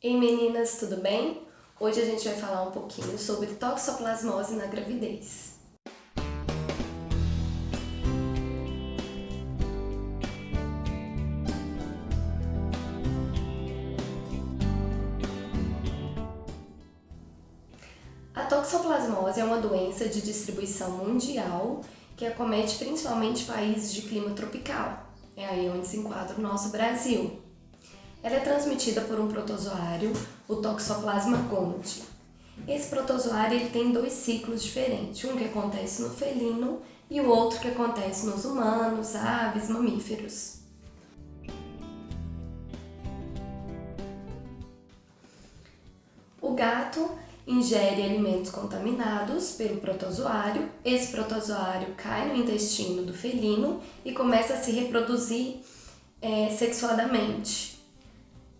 Ei meninas, tudo bem? Hoje a gente vai falar um pouquinho sobre toxoplasmose na gravidez. A toxoplasmose é uma doença de distribuição mundial que acomete principalmente países de clima tropical. É aí onde se enquadra o nosso Brasil. Ela é transmitida por um protozoário, o Toxoplasma gondii. Esse protozoário ele tem dois ciclos diferentes, um que acontece no felino e o outro que acontece nos humanos, aves, mamíferos. O gato ingere alimentos contaminados pelo protozoário, esse protozoário cai no intestino do felino e começa a se reproduzir sexuadamente.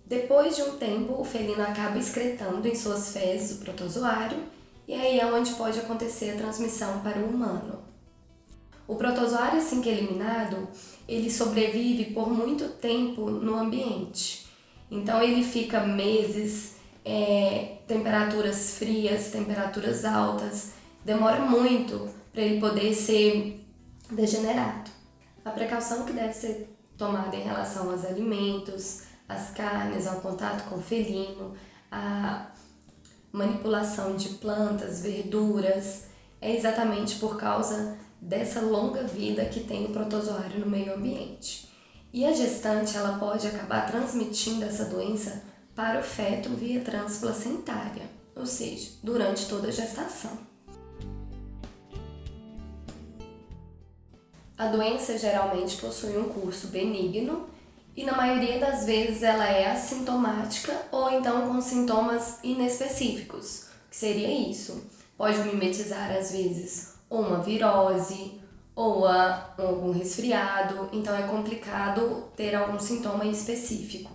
Depois de um tempo, o felino acaba excretando em suas fezes o protozoário e aí é onde pode acontecer a transmissão para o humano. O protozoário, assim que eliminado, ele sobrevive por muito tempo no ambiente. Então ele fica meses, temperaturas frias, temperaturas altas, demora muito para ele poder ser degenerado. A precaução que deve ser tomada em relação aos alimentos, as carnes, ao contato com o felino, a manipulação de plantas, verduras, é exatamente por causa dessa longa vida que tem o protozoário no meio ambiente. E a gestante ela pode acabar transmitindo essa doença para o feto via transplacentária, ou seja, durante toda a gestação. A doença geralmente possui um curso benigno e na maioria das vezes ela é assintomática ou então com sintomas inespecíficos. O que seria isso? Pode mimetizar às vezes ou uma virose ou algum resfriado, então é complicado ter algum sintoma específico.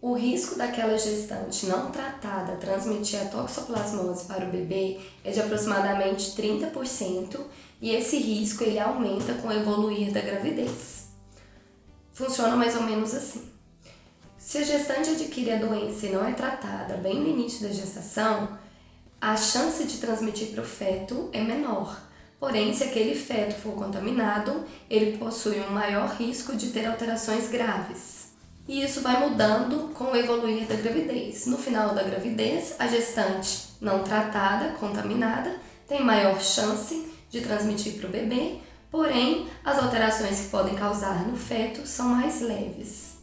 O risco daquela gestante não tratada transmitir a toxoplasmose para o bebê é de aproximadamente 30%, e esse risco ele aumenta com o evoluir da gravidez. Funciona mais ou menos assim. Se a gestante adquire a doença e não é tratada bem no início da gestação, a chance de transmitir para o feto é menor. Porém, se aquele feto for contaminado, ele possui um maior risco de ter alterações graves. E isso vai mudando com o evoluir da gravidez. No final da gravidez, a gestante não tratada, contaminada, tem maior chance de transmitir para o bebê, porém, as alterações que podem causar no feto são mais leves.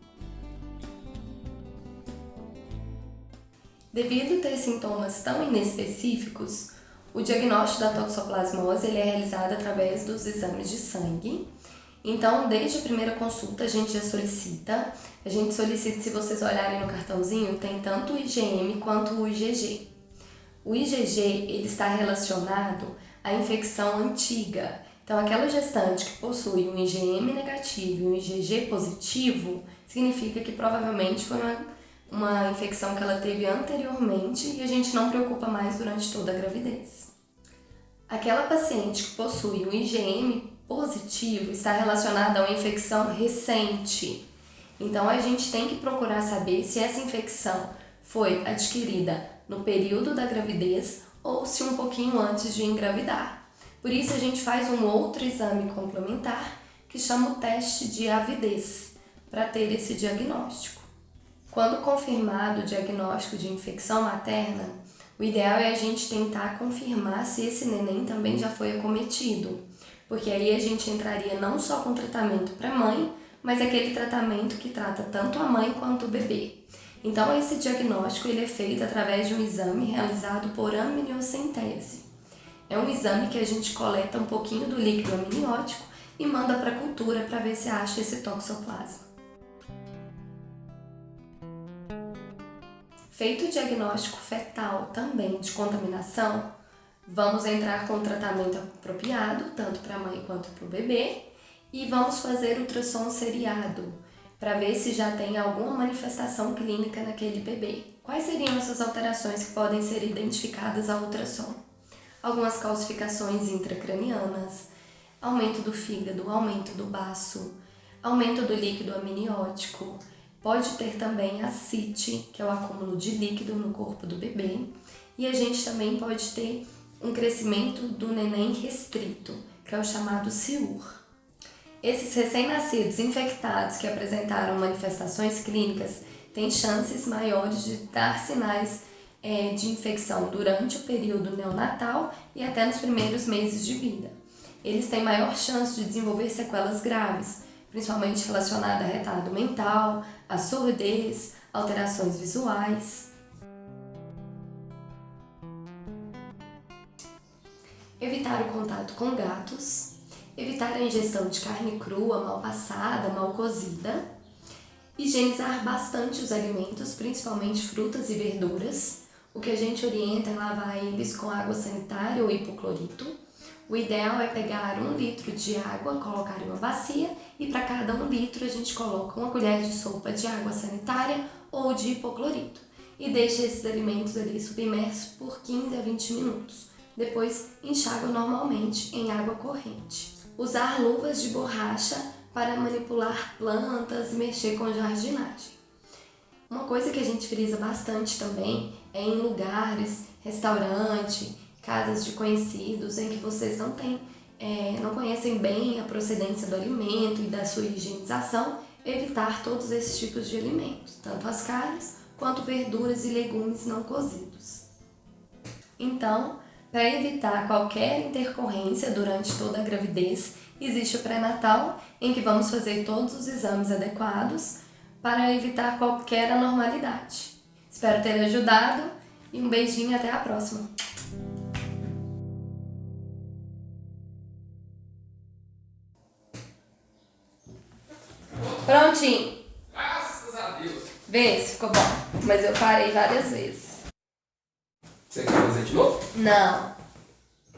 Devido a ter sintomas tão inespecíficos, o diagnóstico da toxoplasmose ele é realizado através dos exames de sangue. Então, desde a primeira consulta, a gente solicita, se vocês olharem no cartãozinho, tem tanto o IgM quanto o IgG. O IgG ele está relacionado à infecção antiga. Então, aquela gestante que possui um IgM negativo e um IgG positivo, significa que provavelmente foi uma infecção que ela teve anteriormente e a gente não preocupa mais durante toda a gravidez. Aquela paciente que possui um IgM positivo está relacionada a uma infecção recente. Então a gente tem que procurar saber se essa infecção foi adquirida no período da gravidez ou se um pouquinho antes de engravidar. Por isso a gente faz um outro exame complementar que chama o teste de avidez para ter esse diagnóstico. Quando confirmado o diagnóstico de infecção materna, o ideal é a gente tentar confirmar se esse neném também já foi acometido, porque aí a gente entraria não só com tratamento para a mãe, mas aquele tratamento que trata tanto a mãe quanto o bebê. Então esse diagnóstico ele é feito através de um exame realizado por amniocentese. É um exame que a gente coleta um pouquinho do líquido amniótico e manda para a cultura para ver se acha esse toxoplasma. Feito o diagnóstico fetal também de contaminação, vamos entrar com o tratamento apropriado, tanto para a mãe quanto para o bebê, e vamos fazer ultrassom seriado, para ver se já tem alguma manifestação clínica naquele bebê. Quais seriam essas alterações que podem ser identificadas ao ultrassom? Algumas calcificações intracranianas, aumento do fígado, aumento do baço, aumento do líquido amniótico, pode ter também ascite, que é o acúmulo de líquido no corpo do bebê, e a gente também pode ter um crescimento do neném restrito, que é o chamado CIUR. Esses recém-nascidos infectados que apresentaram manifestações clínicas têm chances maiores de dar sinais de infecção durante o período neonatal e até nos primeiros meses de vida. Eles têm maior chance de desenvolver sequelas graves, principalmente relacionadas a retardo mental, a surdez, alterações visuais. Evitar o contato com gatos, evitar a ingestão de carne crua, mal passada, mal cozida, higienizar bastante os alimentos, principalmente frutas e verduras. O que a gente orienta é lavar eles com água sanitária ou hipoclorito. O ideal é pegar 1 litro de água, colocar em uma bacia e para cada 1 litro a gente coloca 1 colher de sopa de água sanitária ou de hipoclorito e deixa esses alimentos ali submersos por 15 a 20 minutos. Depois enxágua normalmente em água corrente. Usar luvas de borracha para manipular plantas e mexer com jardinagem. Uma coisa que a gente frisa bastante também é em lugares, restaurante, casas de conhecidos em que vocês não conhecem bem a procedência do alimento e da sua higienização, evitar todos esses tipos de alimentos, tanto as carnes quanto verduras e legumes não cozidos. Então, para evitar qualquer intercorrência durante toda a gravidez, existe o pré-natal, em que vamos fazer todos os exames adequados para evitar qualquer anormalidade. Espero ter ajudado e um beijinho, até a próxima! Prontinho! Graças a Deus! Vê se ficou bom, mas eu parei várias vezes. Você quer fazer de novo? Não.